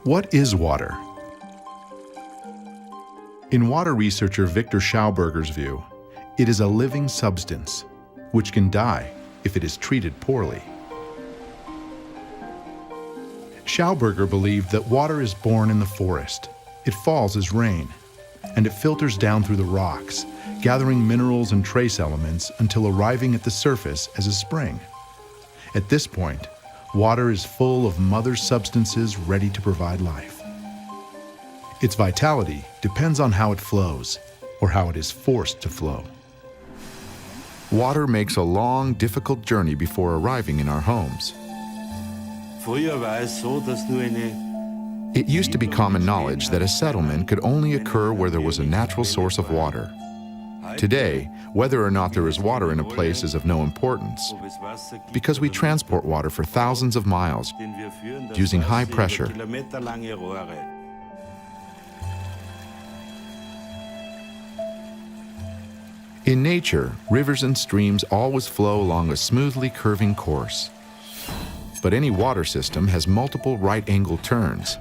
What is water? In water researcher Victor Schauberger's view, it is a living substance, which can die if it is treated poorly. Schauberger believed that water is born in the forest. It falls as rain, and it filters down through the rocks, gathering minerals and trace elements until arriving at the surface as a spring. At this point, water is full of mother substances ready to provide life. Its vitality depends on how it flows, or how it is forced to flow. Water makes a long, difficult journey before arriving in our homes. It used to be common knowledge that a settlement could only occur where there was a natural source of water. Today, whether or not there is water in a place is of no importance, because we transport water for thousands of miles using high pressure. In nature, rivers and streams always flow along a smoothly curving course. But any water system has multiple right-angle turns.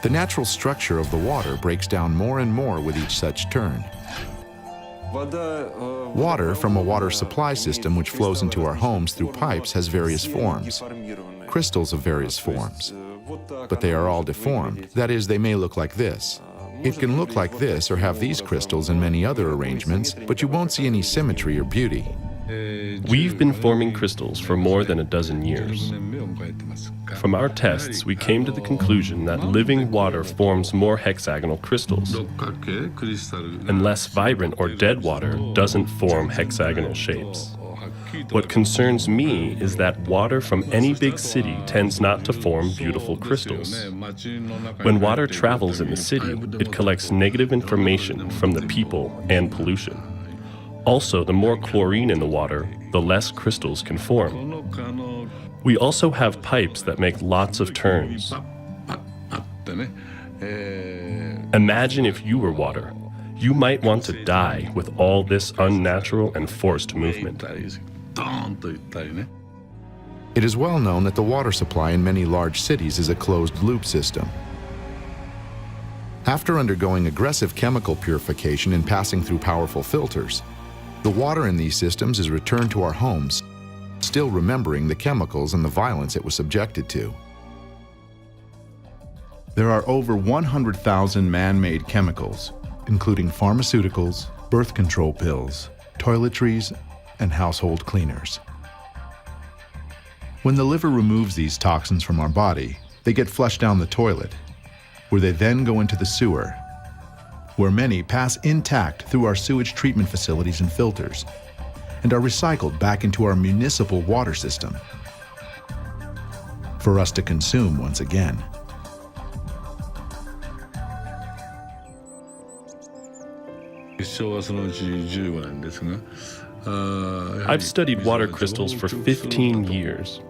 The natural structure of the water breaks down more and more with each such turn. Water from a water supply system which flows into our homes through pipes has various forms, crystals of various forms. But they are all deformed. That is, they may look like this. It can look like this or have these crystals and many other arrangements, but you won't see any symmetry or beauty. We've been forming crystals for more than a dozen years. From our tests, we came to the conclusion that living water forms more hexagonal crystals, and less vibrant or dead water doesn't form hexagonal shapes. What concerns me is that water from any big city tends not to form beautiful crystals. When water travels in the city, it collects negative information from the people and pollution. Also, the more chlorine in the water, the less crystals can form. We also have pipes that make lots of turns. Imagine if you were water. You might want to die with all this unnatural and forced movement. It is well known that the water supply in many large cities is a closed-loop system. After undergoing aggressive chemical purification and passing through powerful filters, the water in these systems is returned to our homes, still remembering the chemicals and the violence it was subjected to. There are over 100,000 man-made chemicals, including pharmaceuticals, birth control pills, toiletries, and household cleaners. When the liver removes these toxins from our body, they get flushed down the toilet, where they then go into the sewer, where many pass intact through our sewage treatment facilities and filters, and are recycled back into our municipal water system, for us to consume once again. I've studied water crystals for 15 years.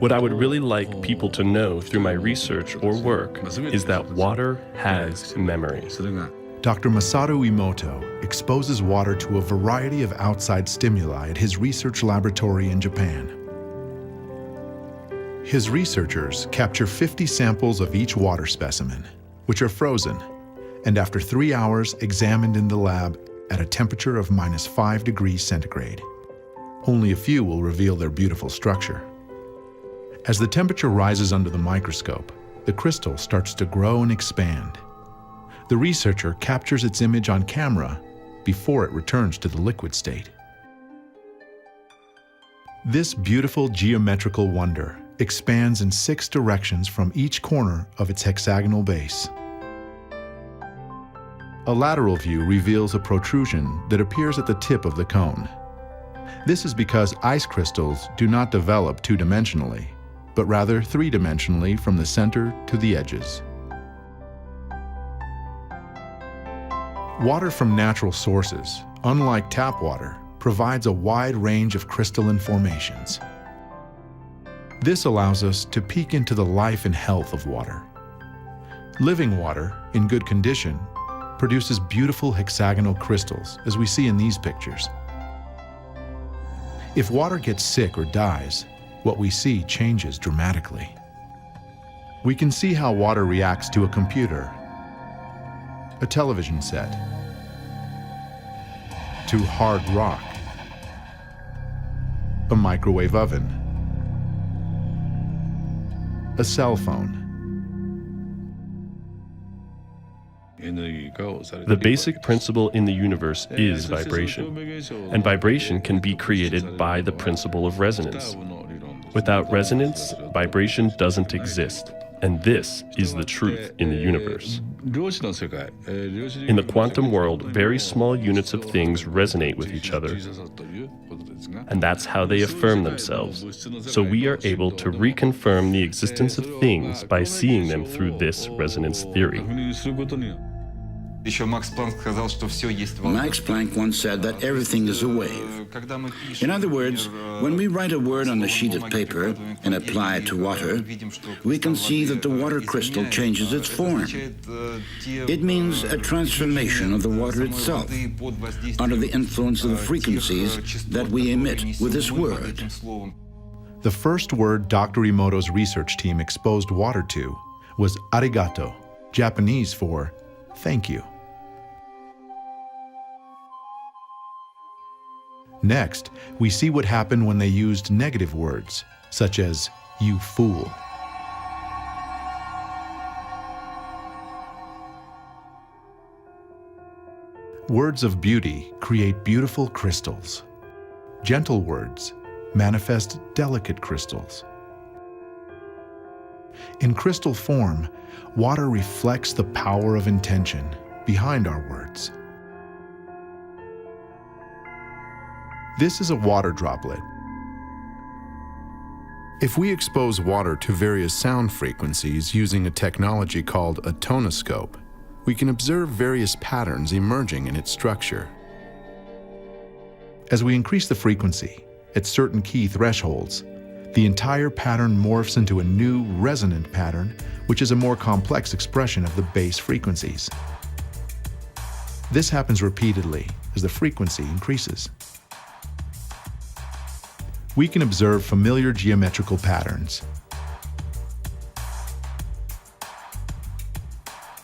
What I would really like people to know through my research or work is that water has memory. Dr. Masaru Emoto exposes water to a variety of outside stimuli at his research laboratory in Japan. His researchers capture 50 samples of each water specimen, which are frozen, and after 3 hours examined in the lab at a temperature of -5 degrees centigrade. Only a few will reveal their beautiful structure. As the temperature rises under the microscope, the crystal starts to grow and expand. The researcher captures its image on camera before it returns to the liquid state. This beautiful geometrical wonder expands in 6 directions from each corner of its hexagonal base. A lateral view reveals a protrusion that appears at the tip of the cone. This is because ice crystals do not develop two-dimensionally, but rather three-dimensionally from the center to the edges. Water from natural sources, unlike tap water, provides a wide range of crystalline formations. This allows us to peek into the life and health of water. Living water, in good condition, produces beautiful hexagonal crystals, as we see in these pictures. If water gets sick or dies, what we see changes dramatically. We can see how water reacts to a computer, a television set, to hard rock, a microwave oven, a cell phone. The basic principle in the universe is vibration, and vibration can be created by the principle of resonance. Without resonance, vibration doesn't exist, and this is the truth in the universe. In the quantum world, very small units of things resonate with each other, and that's how they affirm themselves. So we are able to reconfirm the existence of things by seeing them through this resonance theory. Max Planck once said that everything is a wave. In other words, when we write a word on a sheet of paper and apply it to water, we can see that the water crystal changes its form. It means a transformation of the water itself under the influence of the frequencies that we emit with this word. The first word Dr. Emoto's research team exposed water to was arigato, Japanese for thank you. Next, we see what happened when they used negative words, such as you fool. Words of beauty create beautiful crystals. Gentle words manifest delicate crystals. In crystal form, water reflects the power of intention behind our words. This is a water droplet. If we expose water to various sound frequencies using a technology called a tonoscope, we can observe various patterns emerging in its structure. As we increase the frequency at certain key thresholds, the entire pattern morphs into a new resonant pattern, which is a more complex expression of the base frequencies. This happens repeatedly as the frequency increases. We can observe familiar geometrical patterns.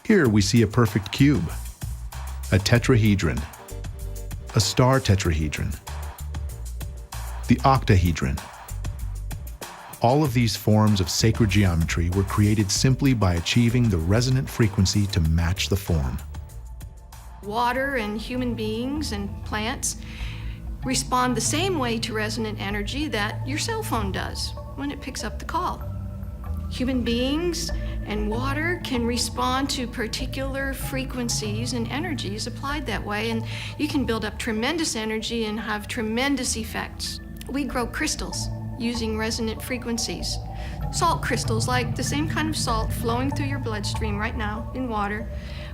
Here we see a perfect cube, a tetrahedron, a star tetrahedron, the octahedron. All of these forms of sacred geometry were created simply by achieving the resonant frequency to match the form. Water and human beings and plants respond the same way to resonant energy that your cell phone does when it picks up the call. Human beings and water can respond to particular frequencies and energies applied that way, and you can build up tremendous energy and have tremendous effects. We grow crystals using resonant frequencies. Salt crystals, like the same kind of salt flowing through your bloodstream right now in water.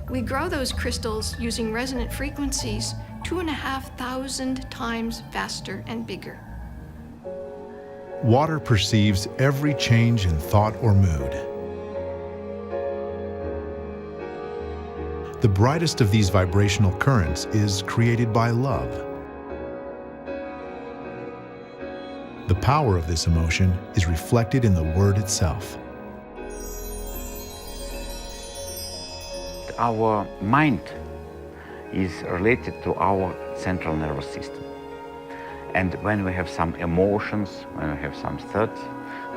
We grow those crystals using resonant frequencies 2,500 times faster and bigger. Water perceives every change in thought or mood. The brightest of these vibrational currents is created by love. The power of this emotion is reflected in the word itself. Our mind is related to our central nervous system. And when we have some emotions, when we have some thoughts,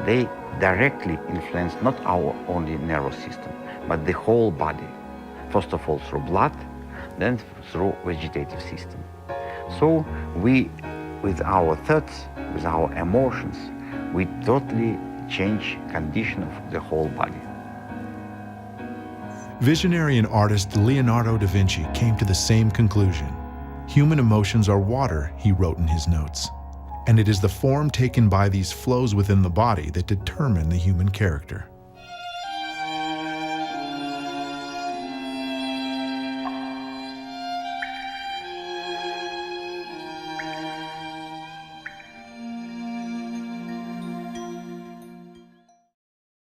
they directly influence not our only nervous system, but the whole body. First of all through blood, then through vegetative system. So we, with our thoughts, with our emotions, we totally change condition of the whole body. Visionary and artist Leonardo da Vinci came to the same conclusion. Human emotions are water, he wrote in his notes, and it is the form taken by these flows within the body that determine the human character.